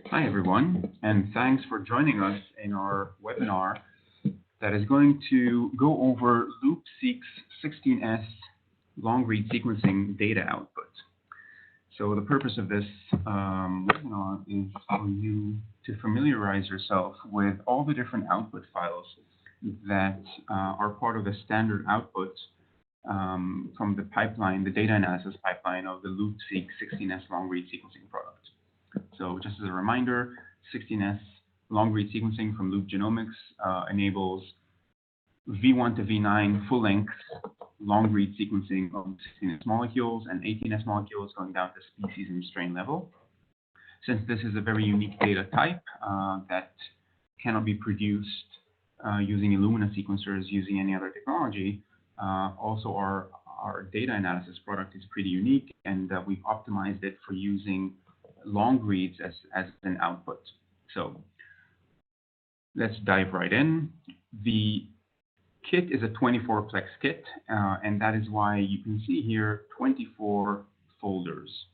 Hi, everyone, and thanks for joining us in our webinar that is going to go over LoopSeq's 16S long-read sequencing data output. So the purpose of this webinar is for you to familiarize yourself with all the different output files that are part of the standard output from the pipeline, the data analysis pipeline of the LoopSeq 16S long-read sequencing product. So just as a reminder, 16S long-read sequencing from Loop Genomics enables V1 to V9 full-length long-read sequencing of 16S molecules and 18S molecules going down to species and strain level. Since this is a very unique data type that cannot be produced using Illumina sequencers using any other technology, also our data analysis product is pretty unique, and we've optimized it for using long reads as an output. So let's dive right in. The kit is a 24-plex kit, and that is why you can see here 24 folders,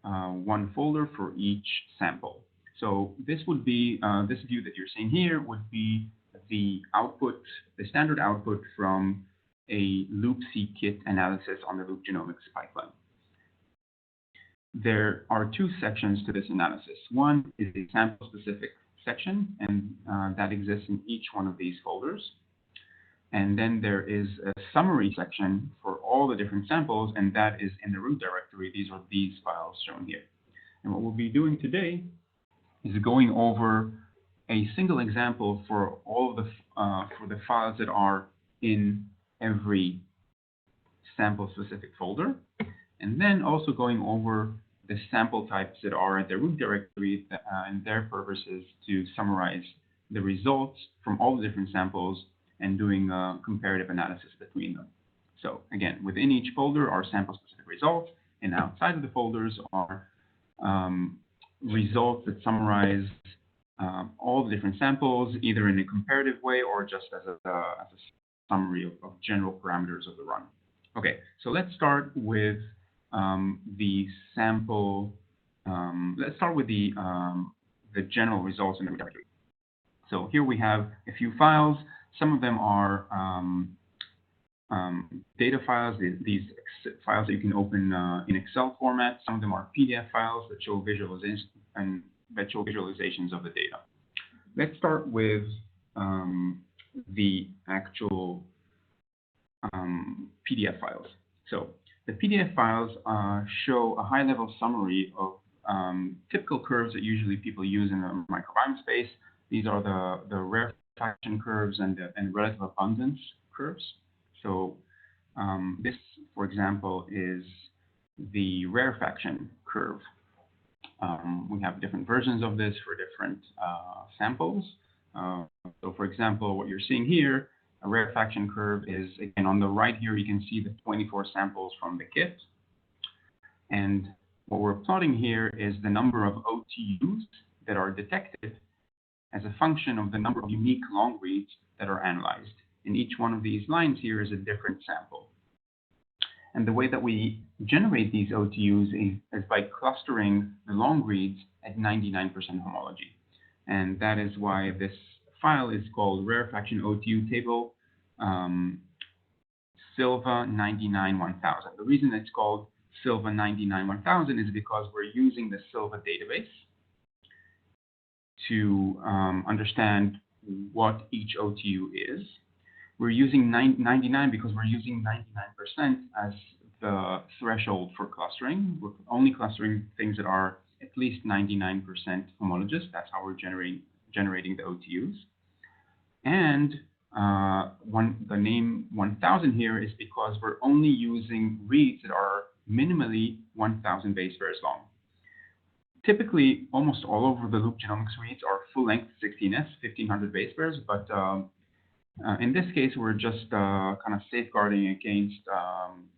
one folder for each sample. So this would be, this view that you're seeing here would be the output, the standard output from a LoopSeq kit analysis on the Loop Genomics pipeline. There are two sections to this analysis. One is a sample-specific section, and that exists in each one of these folders. And then there is a summary section for all the different samples, and that is in the root directory. These are these files shown here. And what we'll be doing today is going over a single example for all of the files that are in every sample-specific folder, and then also going over the sample types that are at the root directory, and their purpose is to summarize the results from all the different samples and doing a comparative analysis between them. So again, within each folder are sample-specific results, and outside of the folders are results that summarize all the different samples, either in a comparative way or just as a summary of general parameters of the run. Okay, so let's start with the sample. Let's start with the general results in the directory. So here we have a few files. Some of them are data files, these files that you can open in Excel format. Some of them are PDF files that show visualizations of the data. Let's start with the actual PDF files. So the PDF files show a high-level summary of typical curves that usually people use in the microbiome space. These are the rarefaction curves and relative abundance curves. So this, for example, is the rarefaction curve. We have different versions of this for different samples. So for example, what you're seeing here, a rarefaction curve is, again, on the right here, you can see the 24 samples from the kit. And what we're plotting here is the number of OTUs that are detected as a function of the number of unique long reads that are analyzed. And each one of these lines here is a different sample. And the way that we generate these OTUs is by clustering the long reads at 99% homology. And that is why this file is called rarefaction OTU table Silva 99-1000. The reason it's called Silva 99-1000 is because we're using the Silva database to understand what each OTU is. We're using 99 because we're using 99% as the threshold for clustering. We're only clustering things that are at least 99% homologous. That's how we're generating the OTUs. And the name 1000 here is because we're only using reads that are minimally 1000 base pairs long. Typically, almost all over the Loop Genomics reads are full-length 16S, 1500 base pairs, but in this case, we're just kind of safeguarding against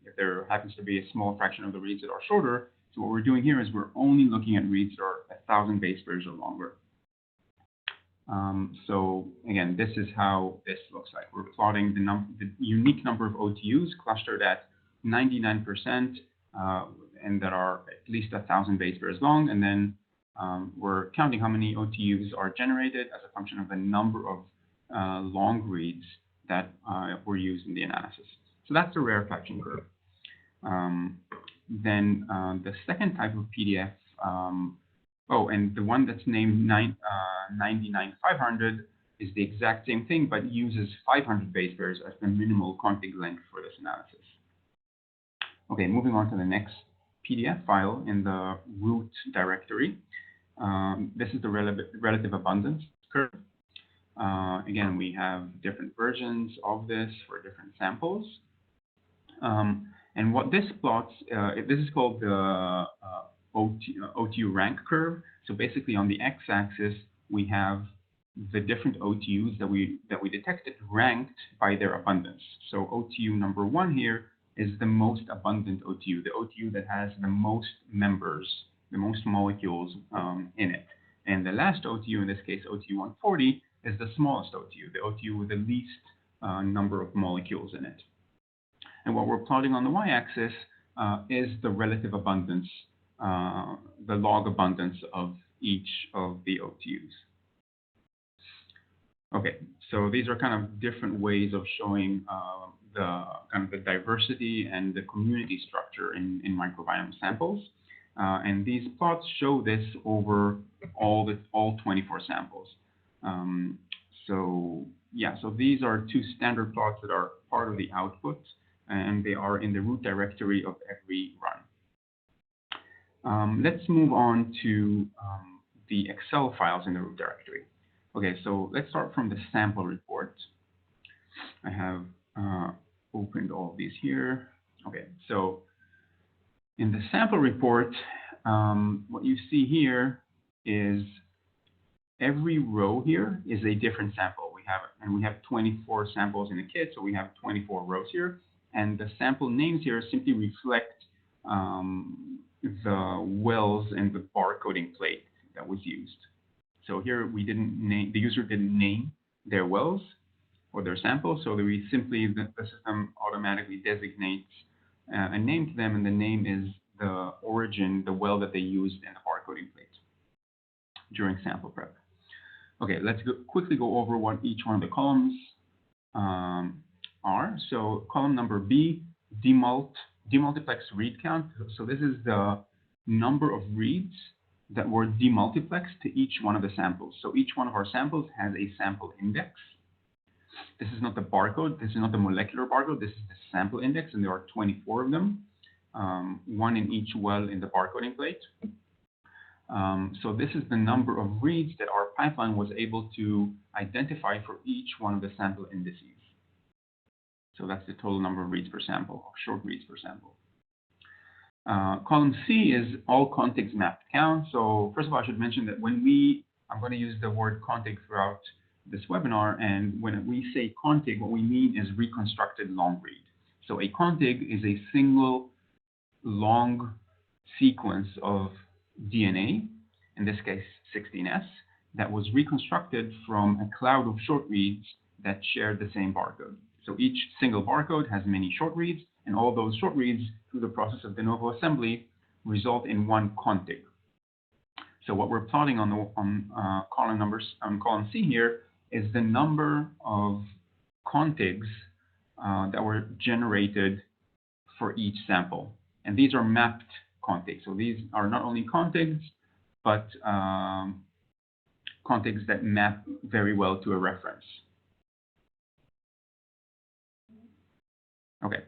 if there happens to be a small fraction of the reads that are shorter. So what we're doing here is we're only looking at reads that are 1000 base pairs or longer. So again, this is how this looks like. We're plotting the unique number of OTUs clustered at 99% and that are at least 1,000 base pairs long, and then we're counting how many OTUs are generated as a function of the number of long reads that were used in the analysis. So that's the rarefaction curve. Then the second type of PDF, and the one that's named 99500 is the exact same thing, but uses 500 base pairs as the minimal config length for this analysis. Okay, moving on to the next PDF file in the root directory. This is the relative abundance curve. Again, we have different versions of this for different samples. And what this plots, this is called the OTU rank curve. So basically on the x-axis, we have the different OTUs that we detected ranked by their abundance. So OTU number 1 here is the most abundant OTU, the OTU that has the most members, the most molecules in it. And the last OTU, in this case, OTU 140, is the smallest OTU, the OTU with the least number of molecules in it. And what we're plotting on the y-axis is the relative abundance, the log abundance of each of the OTUs. Okay, so these are kind of different ways of showing the diversity and the community structure in microbiome samples. And these plots show this over all 24 samples. So these are 2 standard plots that are part of the output, and they are in the root directory of every run. Let's move on to the Excel files in the root directory. Okay, so let's start from the sample report. I have opened all of these here. Okay, so in the sample report, what you see here is every row here is a different sample. We have 24 samples in the kit, so we have 24 rows here. And the sample names here simply reflect the wells and the barcoding plate that was used. So here we didn't name, the user didn't name their wells or their samples, so we simply, the system automatically designates a name to them, and the name is the origin, the well that they used in the barcoding plate during sample prep. Okay, let's quickly go over what each one of the columns are. So column number B, demultiplex read count. So this is the number of reads that were demultiplexed to each one of the samples. So each one of our samples has a sample index. This is not the barcode. This is not the molecular barcode. This is the sample index, and there are 24 of them, 1 in each well in the barcoding plate. So this is the number of reads that our pipeline was able to identify for each one of the sample indices. So that's the total number of reads per sample, or short reads per sample. Column C is all contigs mapped count. So first of all, I should mention that when I'm going to use the word contig throughout this webinar, and when we say contig, what we mean is reconstructed long read. So a contig is a single long sequence of DNA, in this case 16S, that was reconstructed from a cloud of short reads that shared the same barcode. So each single barcode has many short reads, and all those short reads, through the process of de novo assembly, result in one contig. So what we're plotting on column C here is the number of contigs that were generated for each sample. And these are mapped contigs. So these are not only contigs, but contigs that map very well to a reference. Okay.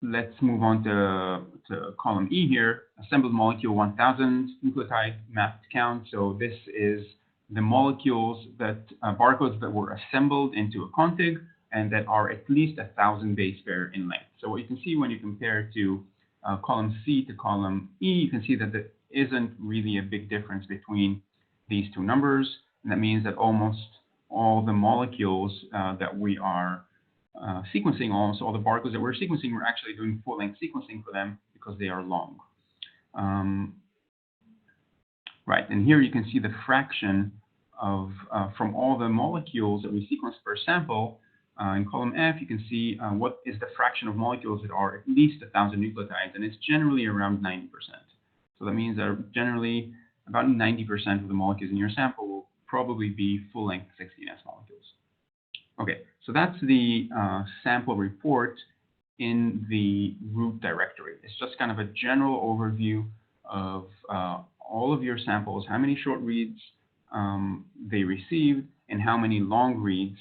Let's move on to column E here, assembled molecule 1000 nucleotide mapped count. So this is the molecules that, barcodes that were assembled into a contig and that are at least 1,000 base pair in length. So what you can see when you compare to column C to column E, you can see that there isn't really a big difference between these two numbers. And that means that almost all the molecules that we are sequencing, almost all the barcodes that we're sequencing, we're actually doing full-length sequencing for them because they are long. Right, and here you can see the fraction of, from all the molecules that we sequence per sample, In column F, you can see what is the fraction of molecules that are at least 1,000 nucleotides, and it's generally around 90%. So that means that generally about 90% of the molecules in your sample will probably be full-length 16S molecules. Okay, so that's the sample report in the root directory. It's just kind of a general overview of all of your samples, how many short reads they received, and how many long reads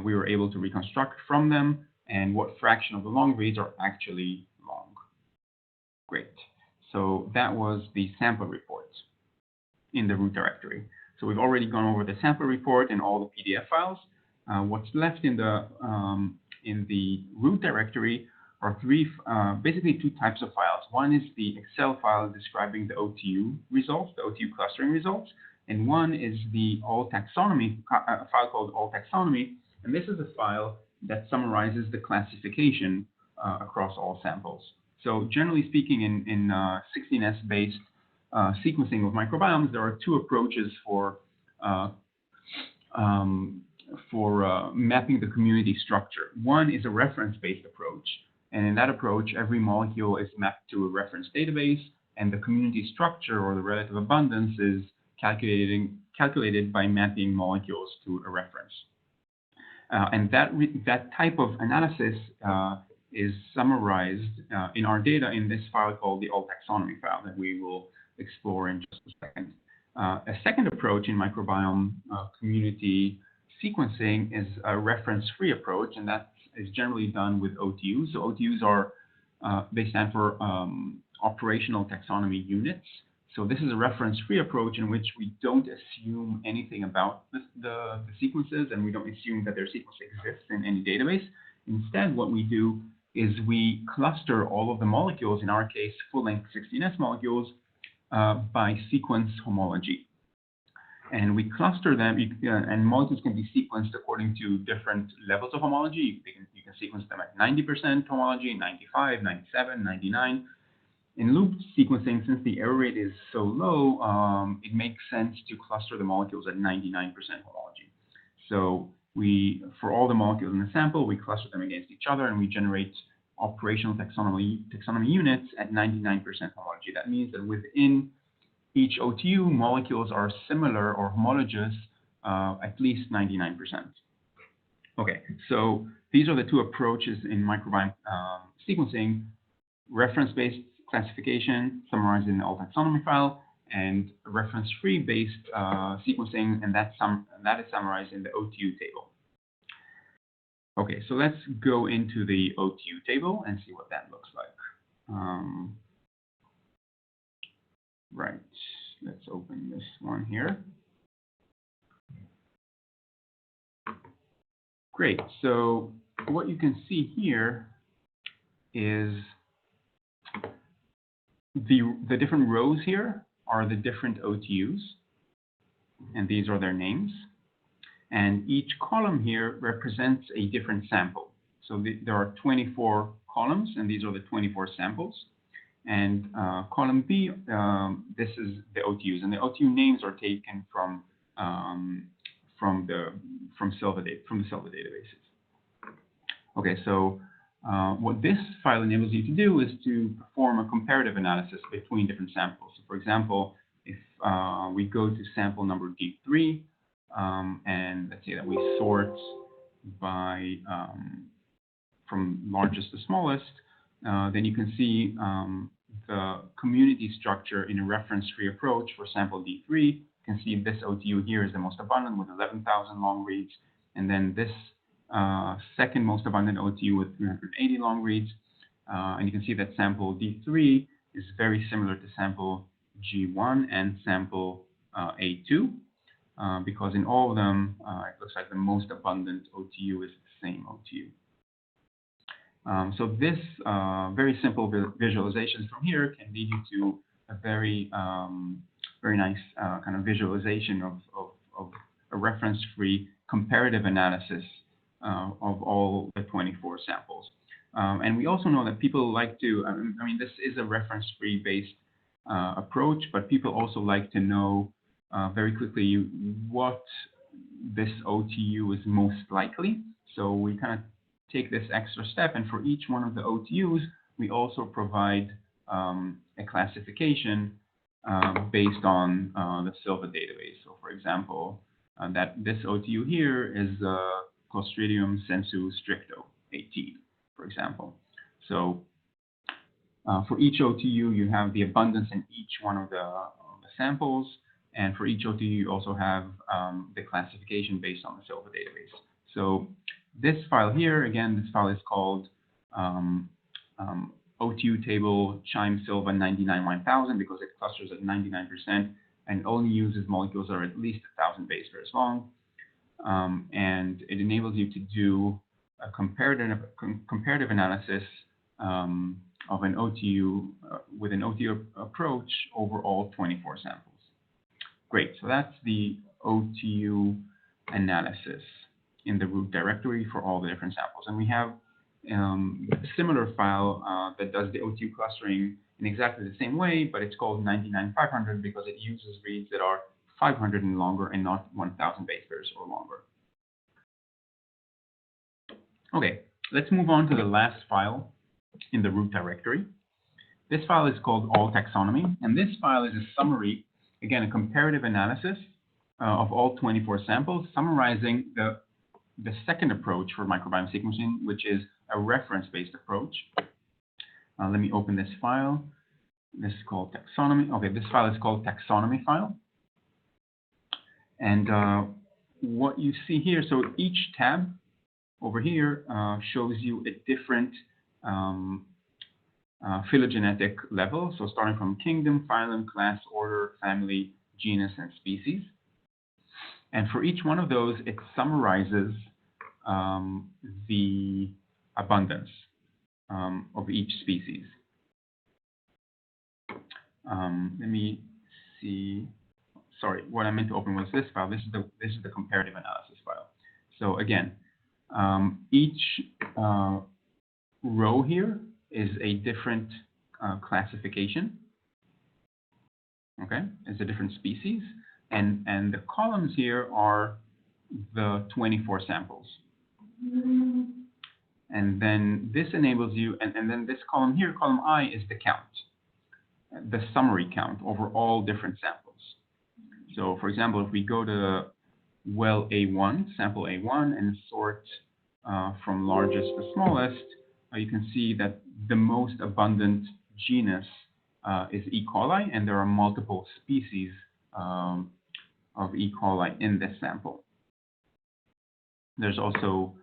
we were able to reconstruct from them, and what fraction of the long reads are actually long. Great. So that was the sample report in the root directory. So we've already gone over the sample report and all the PDF files. What's left in the root directory are basically two types of files. One is the Excel file describing the OTU results, the OTU clustering results, and one is the all taxonomy file called all taxonomy, and this is a file that summarizes the classification across all samples. So generally speaking, in 16S-based sequencing of microbiomes, there are two approaches for mapping the community structure. One is a reference-based approach, and in that approach, every molecule is mapped to a reference database, and the community structure or the relative abundance is calculated by mapping molecules to a reference. And that type of analysis is summarized in our data in this file called the all taxonomy file that we will explore in just a second. A second approach in microbiome community sequencing is a reference-free approach, and that is generally done with OTUs. So OTUs are, they stand for operational taxonomy units. So this is a reference-free approach in which we don't assume anything about the sequences, and we don't assume that their sequence exists in any database. Instead, what we do is we cluster all of the molecules, in our case, full-length 16S molecules, by sequence homology. And we cluster them, and molecules can be sequenced according to different levels of homology. You can sequence them at 90% homology, 95, 97, 99. In loop sequencing, since the error rate is so low, it makes sense to cluster the molecules at 99% homology. So for all the molecules in the sample, we cluster them against each other, and we generate operational taxonomy units at 99% homology. That means that within each OTU, molecules are similar or homologous at least 99%. Okay, so these are the two approaches in microbiome sequencing: reference-based classification summarized in the all taxonomy file, and reference-free based sequencing, and that is summarized in the OTU table. Okay, so let's go into the OTU table and see what that looks like. Right, let's open this one here. Great, so what you can see here is the different rows here are the different OTUs, and these are their names. And each column here represents a different sample. So there are 24 columns, and these are the 24 samples. And column B, this is the OTUs, and the OTU names are taken from the Silva databases. Okay, so what this file enables you to do is to perform a comparative analysis between different samples. So for example, if we go to sample number D3, and let's say that we sort by from largest to smallest, then you can see the community structure in a reference-free approach for sample D3. You can see this OTU here is the most abundant with 11,000 long reads, and then this second most abundant OTU with 380 long reads. And you can see that sample D3 is very similar to sample G1 and sample A2, because in all of them, it looks like the most abundant OTU is the same OTU. So this very simple visualizations from here can lead you to a very nice kind of visualization of a reference-free comparative analysis of all the 24 samples. And we also know that people like to, I mean, this is a reference-free based approach, but people also like to know very quickly what this OTU is most likely. So we kind of take this extra step, and for each one of the OTUs, we also provide a classification based on the Silva database. So for example, that this OTU here is Clostridium sensu stricto 18, for example. So for each OTU, you have the abundance in each one of the samples, and for each OTU, you also have the classification based on the Silva database. So this file here, again, this file is called OTU table Chime Silva 99-1000 because it clusters at 99% and only uses molecules that are at least 1,000 base pairs long. And it enables you to do a comparative analysis of an OTU with an OTU approach over all 24 samples. Great, so that's the OTU analysis in the root directory for all the different samples. And we have a similar file that does the OTU clustering in exactly the same way, but it's called 99-500 because it uses reads that are 500 and longer and not 1,000 base pairs or longer. Okay, let's move on to the last file in the root directory. This file is called all taxonomy, and this file is a summary, again, a comparative analysis of all 24 samples, summarizing the second approach for microbiome sequencing, which is a reference-based approach. Let me open this file. This is called taxonomy. Okay, this file is called taxonomy file. And what you see here, so each tab over here shows you a different phylogenetic level. So starting from kingdom, phylum, class, order, family, genus, and species. And for each one of those, it summarizes the abundance of each species. Let me see. Sorry, what I meant to open was this file. This is the comparative analysis file. So again, each row here is a different classification. Okay, it's a different species, and the columns here are the 24 samples. And then this enables you, and then this column here, column I, is the count, the summary count over all different samples. So for example, if we go to well A1, sample A1, and sort from largest to smallest, you can see that the most abundant genus is E. coli, and there are multiple species of E. coli in this sample. There's also,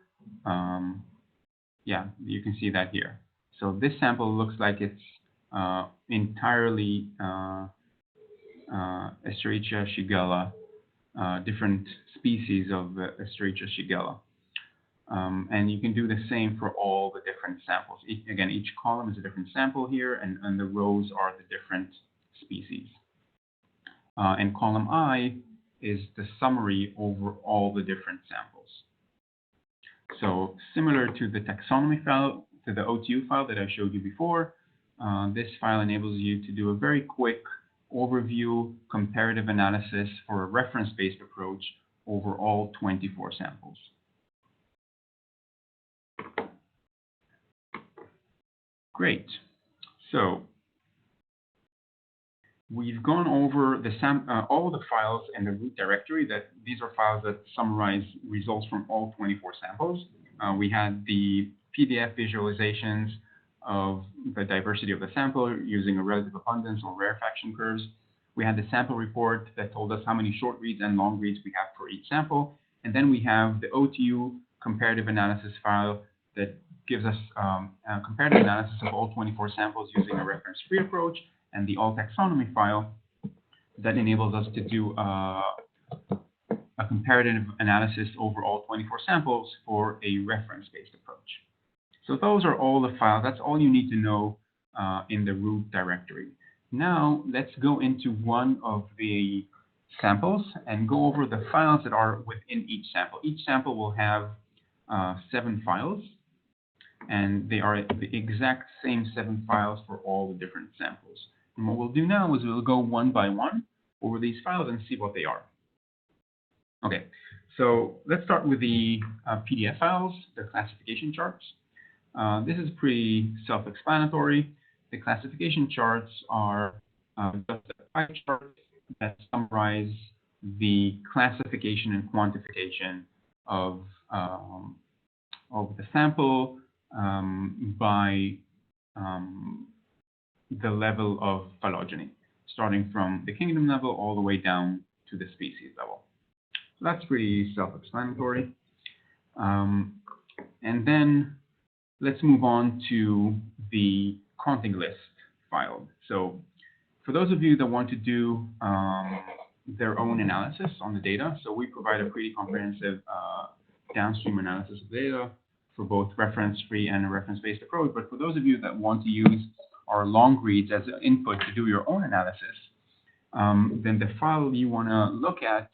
yeah, you can see that here. So this sample looks like it's entirely Escherichia shigella, different species of Escherichia shigella. And you can do the same for all the different samples. Again, each column is a different sample here, and the rows are the different species. And column I is the summary over all the different samples. So similar to the taxonomy file, to the OTU file that I showed you before, this file enables you to do a very quick overview comparative analysis for a reference-based approach over all 24 samples. Great. So we've gone over all the files in the root directory. These are files that summarize results from all 24 samples. We had the PDF visualizations of the diversity of the sample using a relative abundance or rarefaction curves. We had the sample report that told us how many short reads and long reads we have for each sample. And then we have the OTU comparative analysis file that gives us a comparative analysis of all 24 samples using a reference-free approach, and the all taxonomy file that enables us to do a comparative analysis over all 24 samples for a reference-based approach. So those are all the files. That's all you need to know in the root directory. Now let's go into one of the samples and go over the files that are within each sample. Each sample will have 7 files, and they are the exact same 7 files for all the different samples. And what we'll do now is we'll go one by one over these files and see what they are. Okay, So let's start with the PDF files, the classification charts. This is pretty self-explanatory. The classification charts are just a pie chart that summarize the classification and quantification of the sample by the level of phylogeny, starting from the kingdom level all the way down to the species level. So that's pretty self-explanatory. And then let's move on to the counting list file. So for those of you that want to do their own analysis on the data, so we provide a pretty comprehensive downstream analysis of data for both reference-free and a reference-based approach. But for those of you that want to use our long reads as an input to do your own analysis, then the file you want to look at,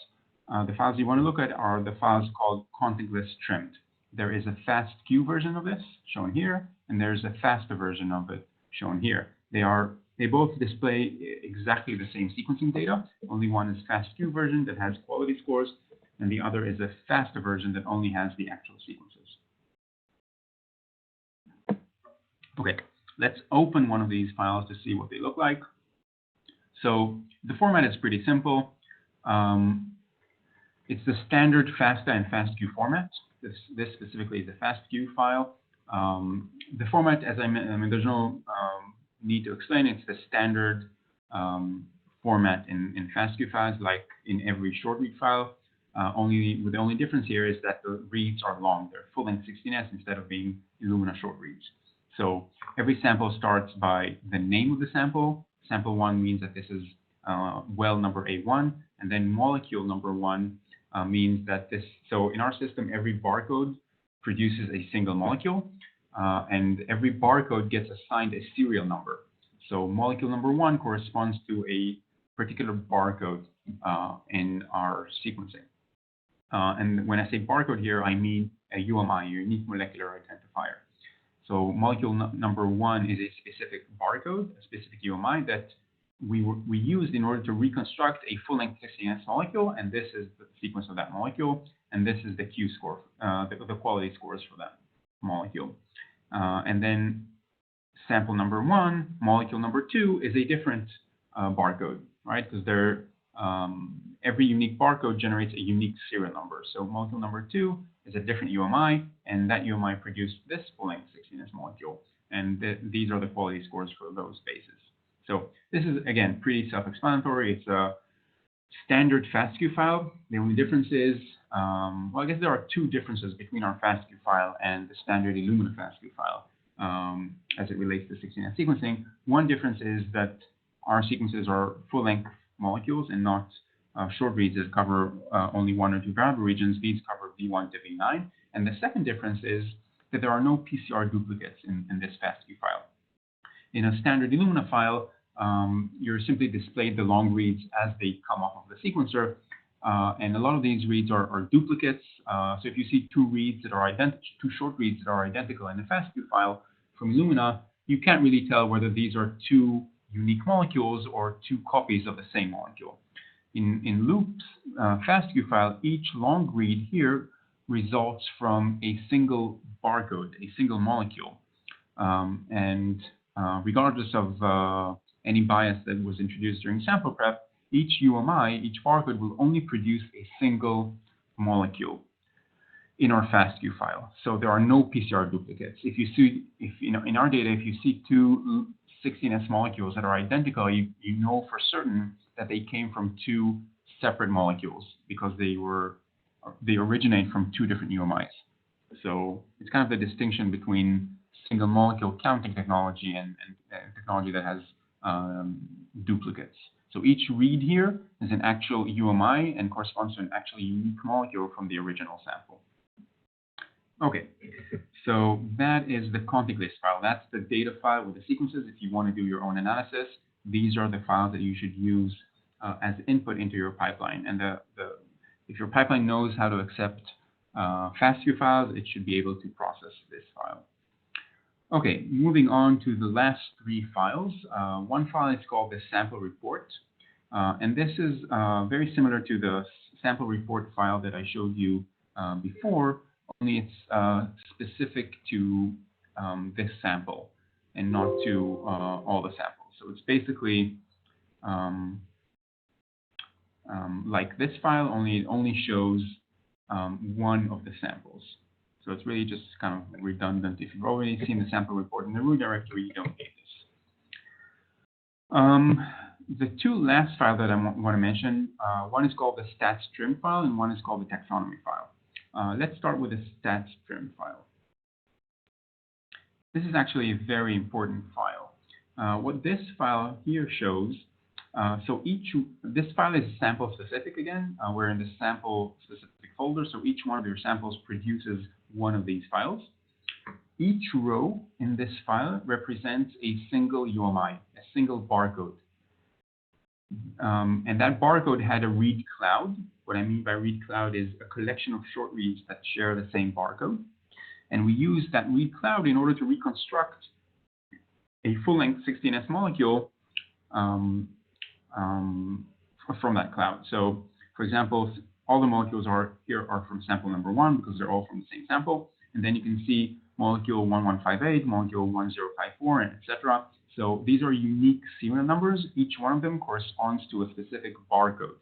the files you want to look at are the files called counting list trimmed. There is a FASTQ version of this shown here, and there's a faster version of it shown here. They both display exactly the same sequencing data. Only one is FASTQ version that has quality scores, and the other is a faster version that only has the actual sequences. Okay, let's open one of these files to see what they look like. So the format is pretty simple. It's the standard FASTA and FASTQ format. This specifically is a FASTQ file. The format, as I mean, there's no need to explain. It's the standard format in FASTQ files, like in every short read file. The only difference here is that the reads are long. They're full-length 16S instead of being Illumina short reads. So every sample starts by the name of the sample. Sample 1 means that this is well number A1, and then molecule number 1 means that this, so in our system, every barcode produces a single molecule, and every barcode gets assigned a serial number. So molecule number 1 corresponds to a particular barcode in our sequencing. And when I say barcode here, I mean a UMI, a unique molecular identifier. So molecule number 1 is a specific barcode, a specific UMI that we used in order to reconstruct a full-length 16S molecule, and this is the sequence of that molecule, and this is the Q score, the quality scores for that molecule. And then sample number 1, molecule number 2 is a different barcode, right? Because every unique barcode generates a unique serial number. So molecule number 2 is a different UMI, and that UMI produced this full-length 16S molecule. And these are the quality scores for those bases. So this is, again, pretty self-explanatory. It's a standard FASTQ file. The only difference is, well, I guess there are two differences between our FASTQ file and the standard Illumina FASTQ file as it relates to 16S sequencing. One difference is that our sequences are full-length molecules and not short reads that cover only 1 or 2 variable regions. These cover V1 to V9. And the second difference is that there are no PCR duplicates in this FASTQ file. In a standard Illumina file, you're simply displayed the long reads as they come off of the sequencer, and a lot of these reads are duplicates. So if you see two short reads that are identical in a FASTQ file from Illumina, you can't really tell whether these are two unique molecules or two copies of the same molecule. In Loop's FASTQ file, each long read here results from a single barcode, a single molecule, and regardless of any bias that was introduced during sample prep, each UMI, each barcode will only produce a single molecule in our FASTQ file. So there are no PCR duplicates. In our data, if you see two 16S molecules that are identical, you know for certain that they came from two separate molecules because they originate from two different UMIs. So it's kind of the distinction between single molecule counting technology and technology that has duplicates. So each read here is an actual UMI and corresponds to an actually unique molecule from the original sample. Okay, so that is the config list file. That's the data file with the sequences. If you want to do your own analysis, these are the files that you should use as input into your pipeline. And if your pipeline knows how to accept FASTQ files, it should be able to process this file. Okay, moving on to the last three files. One file is called the sample report. And this is very similar to the sample report file that I showed you before, only it's specific to this sample and not to all the samples. So it's basically like this file, only it only shows one of the samples. So it's really just kind of redundant. If you've already seen the sample report in the root directory, you don't need this. The two last files that I want to mention, one is called the statstrim file and one is called the taxonomy file. Let's start with the statstrim file. This is actually a very important file. What this file here shows, this file is sample specific again. We're in the sample specific folder, so each one of your samples produces one of these files. Each row in this file represents a single UMI, a single barcode. And that barcode had a read cloud. What I mean by read cloud is a collection of short reads that share the same barcode. And we use that read cloud in order to reconstruct a full-length 16S molecule from that cloud. So, for example, all the molecules here are from sample number 1 because they're all from the same sample. And then you can see molecule 1158, molecule 1054, and etc. So these are unique serial numbers. Each one of them corresponds to a specific barcode.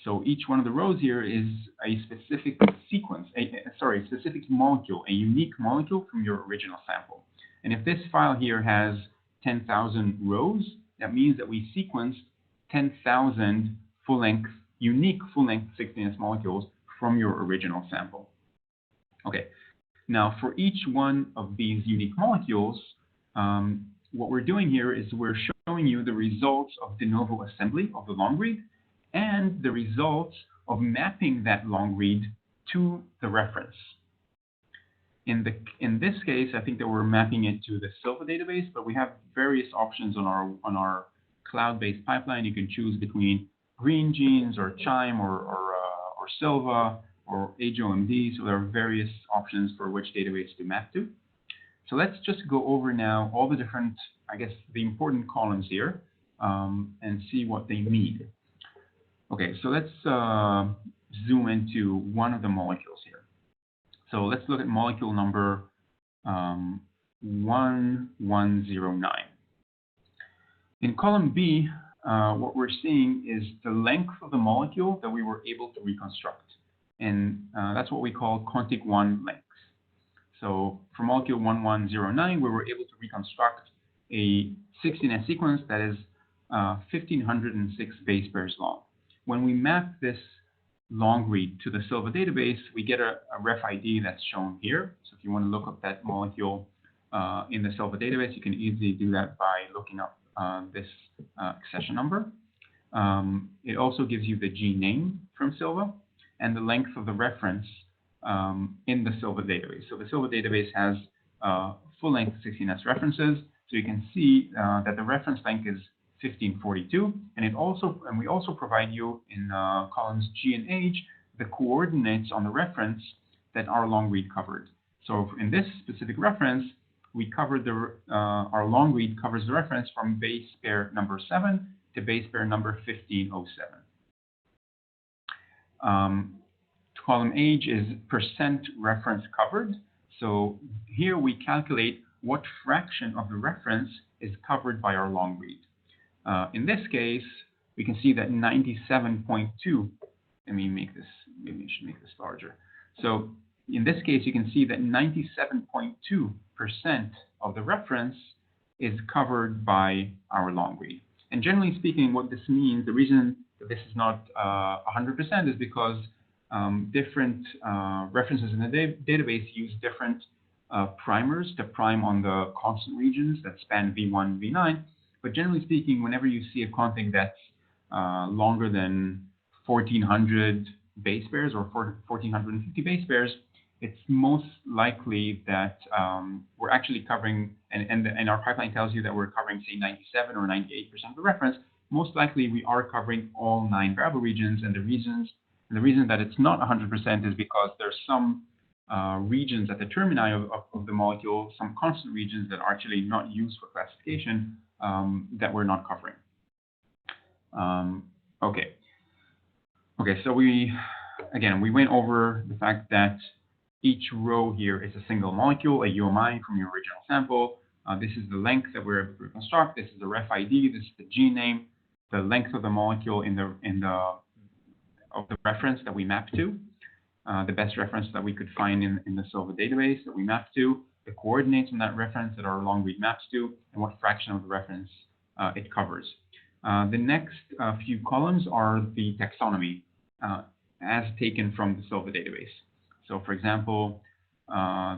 So each one of the rows here is a specific sequence, a specific molecule, a unique molecule from your original sample. And if this file here has 10,000 rows, that means that we sequenced 10,000 unique full-length 16S molecules from your original sample. Okay, now for each one of these unique molecules, what we're doing here is we're showing you the results of de novo assembly of the long read and the results of mapping that long read to the reference. In this case, I think that we're mapping it to the Silva database, but we have various options on our cloud-based pipeline. You can choose between Green Genes or Chime or Silva or HOMD. So there are various options for which database to map to. So let's just go over now all the different, I guess, the important columns here and see what they mean. Okay, so let's zoom into one of the molecules here. So let's look at molecule number 1109. In column B, what we're seeing is the length of the molecule that we were able to reconstruct. And that's what we call Contig-1 length. So for molecule 1109, we were able to reconstruct a 16S sequence that is 1,506 base pairs long. When we map this long read to the Silva database, we get a ref ID that's shown here. So if you want to look up that molecule in the Silva database, you can easily do that by looking up this accession number. It also gives you the gene name from Silva and the length of the reference in the Silva database. So the Silva database has full-length 16S references. So you can see that the reference length is 1542, and we also provide you in columns G and H the coordinates on the reference that our long read covered. So in this specific reference, we covered our long read covers the reference from base pair number 7 to base pair number 1507. Column H is percent reference covered. So here we calculate what fraction of the reference is covered by our long read. In this case, we can see that 97.2, let me make this, maybe I should make this larger. So in this case, you can see that 97.2% of the reference is covered by our long read. And generally speaking, what this means, the reason that this is not 100% is because different references in the database use different primers to prime on the constant regions that span V1, V9. But generally speaking, whenever you see a config that's longer than 1,400 base pairs or 1,450 base pairs, it's most likely that we're actually covering, and our pipeline tells you that we're covering, say, 97 or 98% of the reference. Most likely, we are covering all 9 variable regions, and the reason that it's not 100% is because there's some regions at the termini of the molecule, some constant regions that are actually not used for classification that we're not covering. Okay. Okay, so we went over the fact that each row here is a single molecule, a UMI from your original sample. This is the length that we're able to reconstruct. This is the ref ID. This is the gene name, the length of the molecule in the reference that we map to, the best reference that we could find in the Silva database that we map to, the coordinates in that reference that our long read maps to, and what fraction of the reference it covers. The next few columns are the taxonomy as taken from the Silva database. So, for example,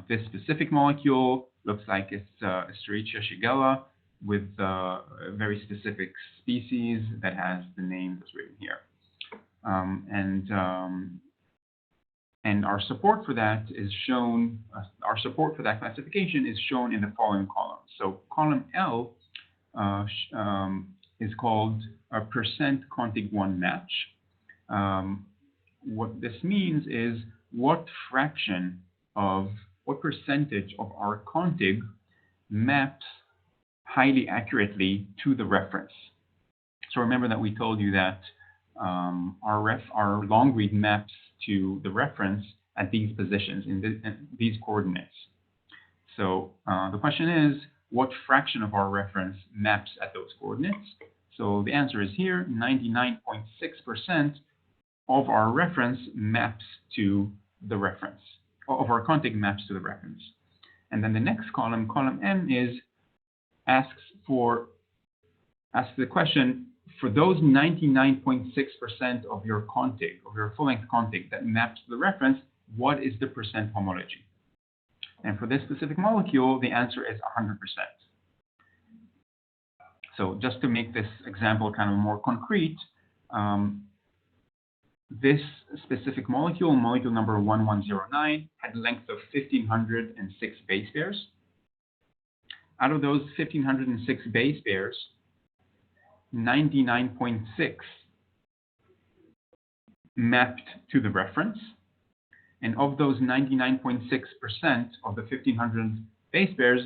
this specific molecule looks like it's Escherichia shigella with a very specific species that has the name that's written here. And our support for that is shown, our support for that classification is shown in the following columns. So column L is called a percent contig 1 match. What this means is what percentage of our contig maps highly accurately to the reference. So remember that we told you that our long read maps to the reference at these positions, in these coordinates. So the question is, what fraction of our reference maps at those coordinates? So the answer is here, 99.6% of our reference maps to the reference, of our contig maps to the reference. And then the next column, column M, asks the question, for those 99.6% of your contig, of your full-length contig that maps to the reference, what is the percent homology? And for this specific molecule, the answer is 100%. So just to make this example kind of more concrete, this specific molecule, molecule number 1109, had a length of 1,506 base pairs. Out of those 1,506 base pairs, 99.6 mapped to the reference. And of those 99.6% of the 1,500 base pairs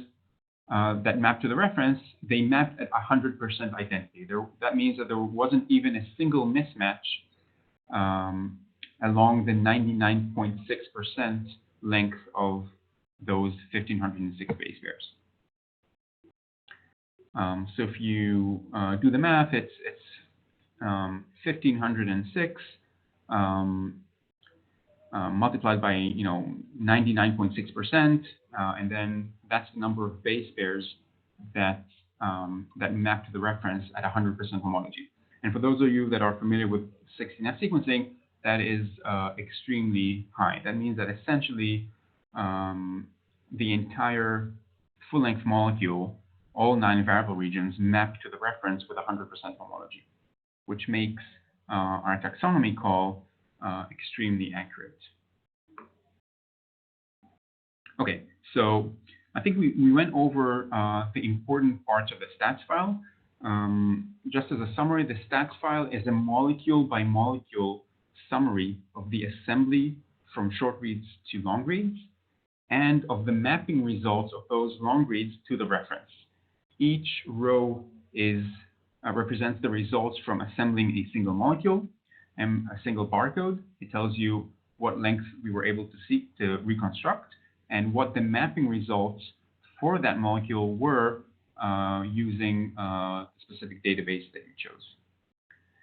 that mapped to the reference, they mapped at 100% identity. That means that there wasn't even a single mismatch along the 99.6% length of those 1,506 base pairs. So if you do the math, it's 1,506 multiplied by 99.6%, and then that's the number of base pairs that map to the reference at 100% homology. And for those of you that are familiar with 16S sequencing, that is extremely high. That means that essentially the entire full-length molecule, all 9 variable regions, map to the reference with 100% homology, which makes our taxonomy call extremely accurate. Okay, so I think we went over the important parts of the stats file. Just as a summary, the stats file is a molecule-by-molecule summary of the assembly from short reads to long reads, and of the mapping results of those long reads to the reference. Each row represents the results from assembling a single molecule and a single barcode. It tells you what length we were able to seek to reconstruct and what the mapping results for that molecule were using a specific database that you chose.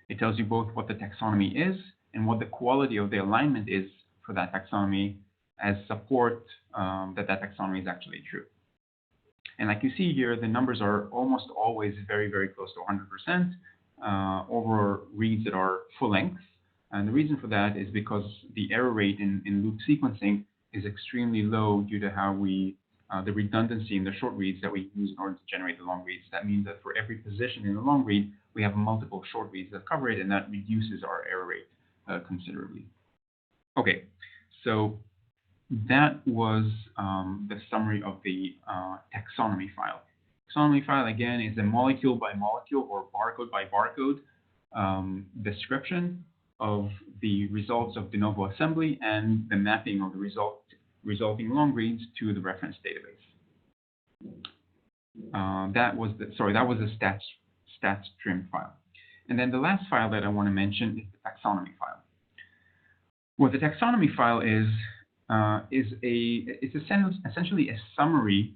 It tells you both what the taxonomy is and what the quality of the alignment is for that taxonomy as support that taxonomy is actually true. And like you see here, the numbers are almost always very, very close to 100% over reads that are full length. And the reason for that is because the error rate in loop sequencing is extremely low due to how the redundancy in the short reads that we use in order to generate the long reads. That means that for every position in the long read, we have multiple short reads that cover it, and that reduces our error rate considerably. Okay, so that was the summary of the taxonomy file. Taxonomy file, again, is a molecule-by-molecule or barcode-by-barcode description of the results of de novo assembly and the mapping of the resulting long reads to the reference database. That was the stats trim file. And then the last file that I want to mention is the taxonomy file. What the taxonomy file is essentially a summary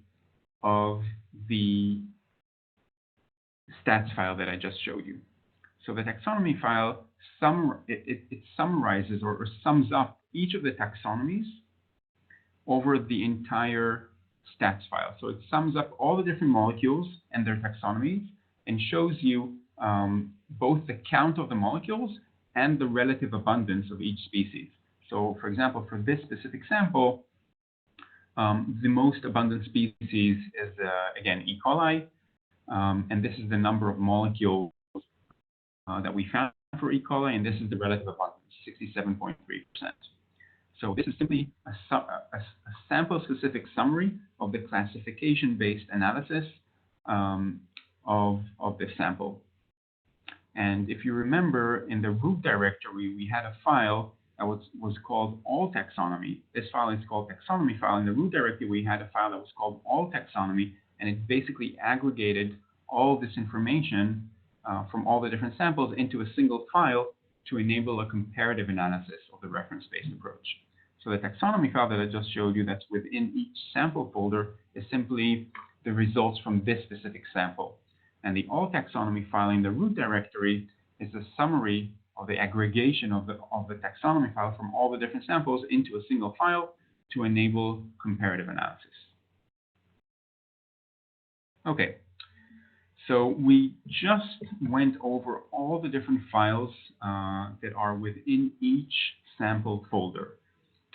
of the stats file that I just showed you. So the taxonomy file it summarizes or sums up each of the taxonomies over the entire stats file. So it sums up all the different molecules and their taxonomies and shows you both the count of the molecules and the relative abundance of each species. So for example, for this specific sample, the most abundant species is, again, E. coli, and this is the number of molecules that we found for E. coli, and this is the relative abundance, 67.3%. So this is simply a sample-specific summary of the classification-based analysis of the sample. And if you remember, in the root directory, we had a file that was called all taxonomy. This file is called taxonomy file. In the root directory, we had a file that was called all taxonomy, and it basically aggregated all this information from all the different samples into a single file to enable a comparative analysis of the reference-based approach. So the taxonomy file that I just showed you that's within each sample folder is simply the results from this specific sample. And the all taxonomy file in the root directory is a summary of the aggregation of the taxonomy file from all the different samples into a single file to enable comparative analysis. Okay, so we just went over all the different files that are within each sample folder.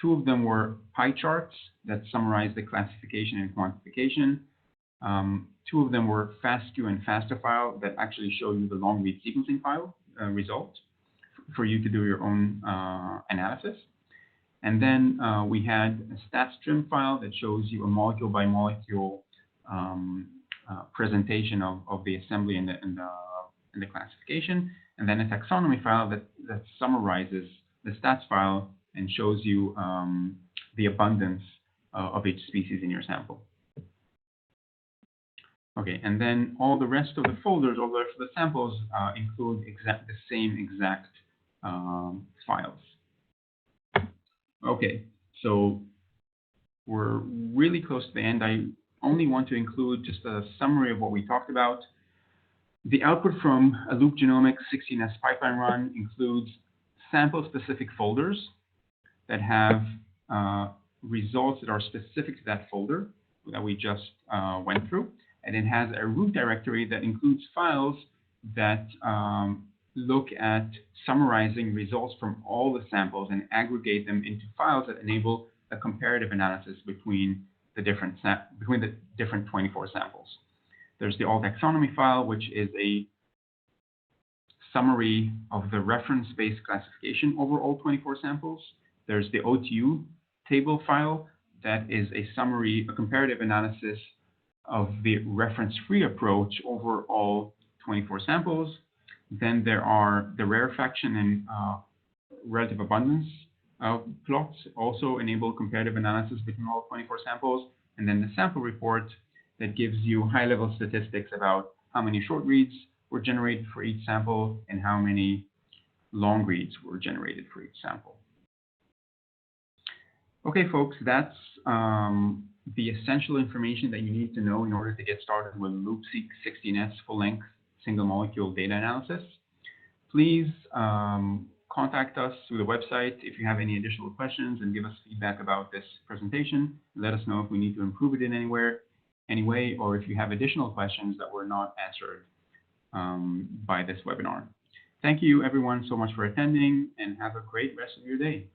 Two of them were pie charts that summarize the classification and quantification. Two of them were FASTQ and FASTA file that actually show you the long-read sequencing file results for you to do your own analysis. And then we had a StatString file that shows you a molecule-by-molecule presentation of the assembly and the classification. And then a taxonomy file that summarizes the stats file and shows you the abundance of each species in your sample. Okay, and then all the rest of the folders, all the rest of the samples include the same exact files. Okay, so we're really close to the end. I only want to include just a summary of what we talked about. The output from a Loop Genomics 16S pipeline run includes sample-specific folders that have results that are specific to that folder that we just went through. And it has a root directory that includes files that look at summarizing results from all the samples and aggregate them into files that enable a comparative analysis between the different 24 samples. There's the all taxonomy file, which is a summary of the reference-based classification over all 24 samples. There's the OTU table file that is a summary, a comparative analysis of the reference-free approach over all 24 samples. Then there are the rarefaction and relative abundance plots, also enable comparative analysis between all 24 samples. And then the sample report that gives you high-level statistics about how many short reads were generated for each sample and how many long reads were generated for each sample. Okay, folks, that's the essential information that you need to know in order to get started with LoopSeq 16S full-length single molecule data analysis. Please contact us through the website if you have any additional questions and give us feedback about this presentation. Let us know if we need to improve it in any way, or if you have additional questions that were not answered by this webinar. Thank you everyone so much for attending, and have a great rest of your day.